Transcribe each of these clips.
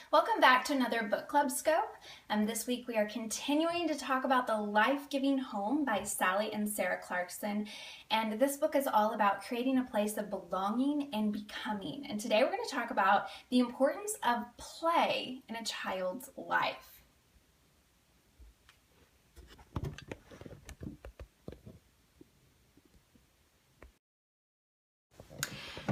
Welcome back to another Book Club Scope. This week we are continuing to talk about The Life-Giving Home by Sally and Sarah Clarkson. And this book is all about creating a place of belonging and becoming. And today we're going to talk about the importance of play in a child's life.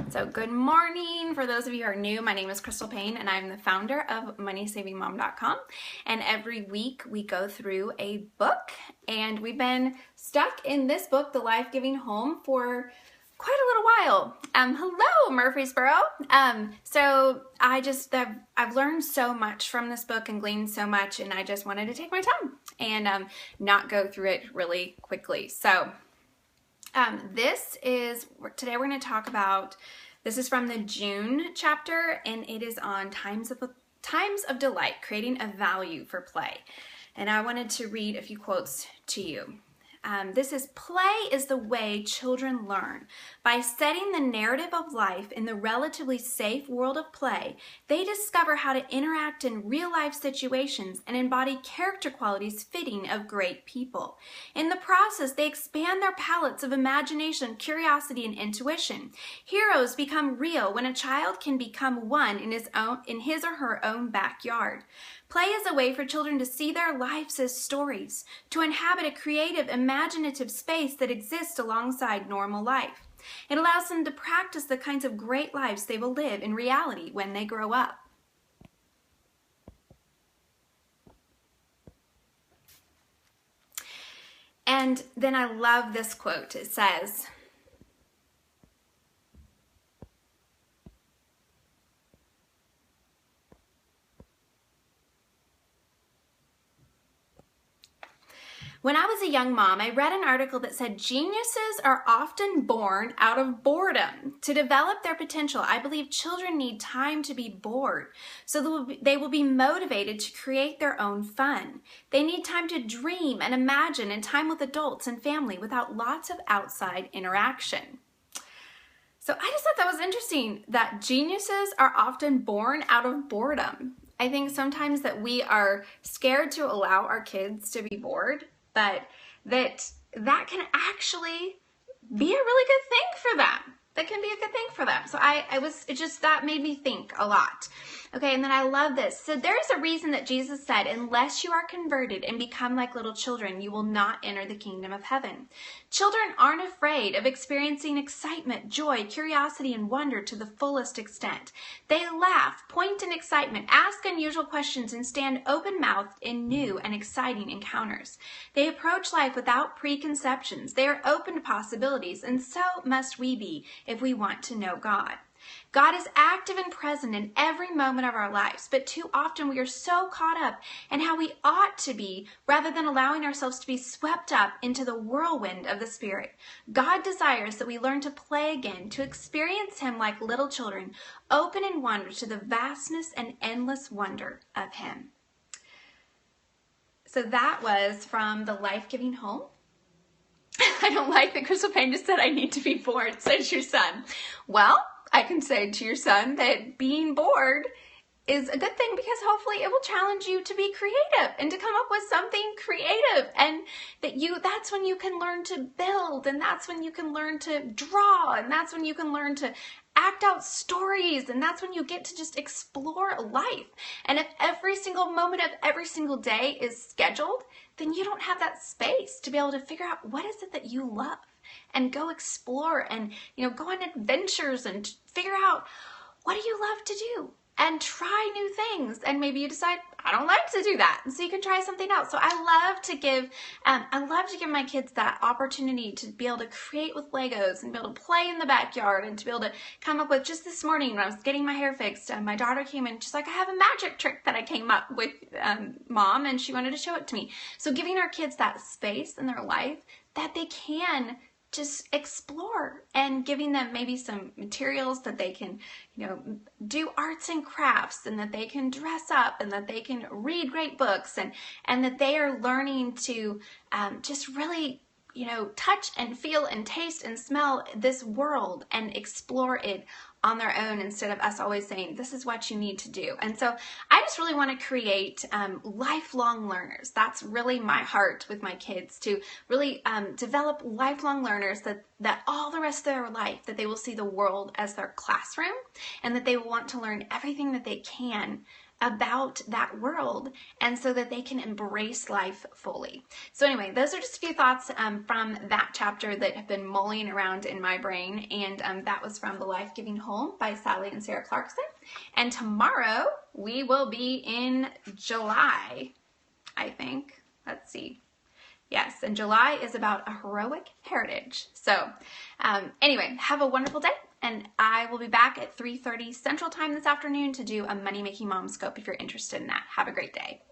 So good morning. For those of you who are new, my name is Crystal Payne and I'm the founder of MoneySavingMom.com. And every week we go through a book, and we've been stuck in this book, The Life-Giving Home, for quite a little while. Hello, Murfreesboro. So I've learned so much from this book and gleaned so much, and I just wanted to take my time and not go through it really quickly. So today we're going to talk about, this is from the June chapter, and it is on times of delight, creating a value for play. And I wanted to read a few quotes to you. This is, play is the way children learn. By setting the narrative of life in the relatively safe world of play, they discover how to interact in real-life situations and embody character qualities fitting of great people. In the process, they expand their palettes of imagination, curiosity, and intuition. Heroes become real when a child can become one in his or her own backyard. Play is a way for children to see their lives as stories, to inhabit a creative, imaginative space that exists alongside normal life. It allows them to practice the kinds of great lives they will live in reality when they grow up. And then I love this quote. It says, when I was a young mom, I read an article that said geniuses are often born out of boredom. To develop their potential, I believe children need time to be bored, so they will be motivated to create their own fun. They need time to dream and imagine, and time with adults and family without lots of outside interaction. So I just thought that was interesting, that geniuses are often born out of boredom. I think sometimes that we are scared to allow our kids to be bored, but that can actually be a really good thing for them. That can be a good thing for them. So that made me think a lot. Okay, and then I love this. So there's a reason that Jesus said, unless you are converted and become like little children, you will not enter the kingdom of heaven. Children aren't afraid of experiencing excitement, joy, curiosity, and wonder to the fullest extent. They laugh, point in excitement, ask unusual questions, and stand open-mouthed in new and exciting encounters. They approach life without preconceptions. They are open to possibilities, and so must we be if we want to know God. God is active and present in every moment of our lives, but too often we are so caught up in how we ought to be rather than allowing ourselves to be swept up into the whirlwind of the Spirit. God desires that we learn to play again, to experience Him like little children, open in wonder to the vastness and endless wonder of Him. So that was from The Life-Giving Home. I don't like that Crystal Payne just said I need to be bored, says your son. Well, I can say to your son that being bored is a good thing, because hopefully it will challenge you to be creative and to come up with something creative, and that's when you can learn to build, and that's when you can learn to draw, and that's when you can learn to act out stories, and that's when you get to just explore life. And if every single moment of every single day is scheduled, then you don't have that space to be able to figure out what is it that you love and go explore and go on adventures and figure out what do you love to do and try new things. And maybe you decide, I don't like to do that, and so you can try something else. So I love to give my kids that opportunity to be able to create with Legos and be able to play in the backyard and to be able to come up with. Just this morning when I was getting my hair fixed, my daughter came in, she's like, I have a magic trick that I came up with, Mom, and she wanted to show it to me. So giving our kids that space in their life that they can just explore, and giving them maybe some materials that they can, do arts and crafts, and that they can dress up, and that they can read great books, and that they are learning to just really, touch and feel and taste and smell this world and explore it on their own instead of us always saying, this is what you need to do. And so I just really want to create lifelong learners. That's really my heart with my kids, to really develop lifelong learners that all the rest of their life, that they will see the world as their classroom, and that they will want to learn everything that they can about that world, and so that they can embrace life fully. So anyway, those are just a few thoughts from that chapter that have been mulling around in my brain, and that was from The Life-Giving Home by Sally and Sarah Clarkson. And tomorrow we will be in July, I think. Let's see. Yes, and July is about a heroic heritage. So anyway, have a wonderful day, and I will be back at 3:30 Central Time this afternoon to do a Money Making Mom Scope if you're interested in that. Have a great day.